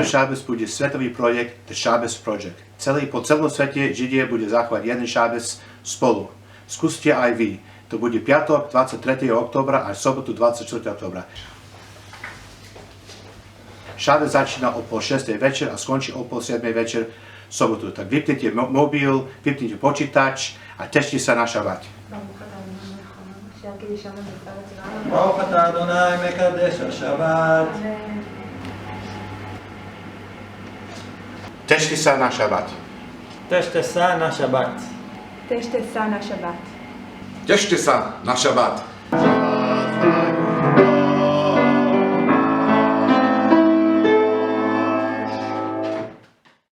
Shabbos bude svetový projekt The Shabbos Project. Po celom svete Židia bude zachovať jeden Shabbos spolu. Skúste aj vy. To bude piatok 23. októbra a sobotu 24. októbra. Shabbos začína o 5:30 večer a skončí o 6:30 večer sobotu. Tak vypnite mobil, vypnite počítač a tešte sa na šabat. ברוך אתה אדוני מקדש השבת. Tešte sa na šabat. Tešte sa na šabat. Tešte sa na šabat. Tešte sa na šabát.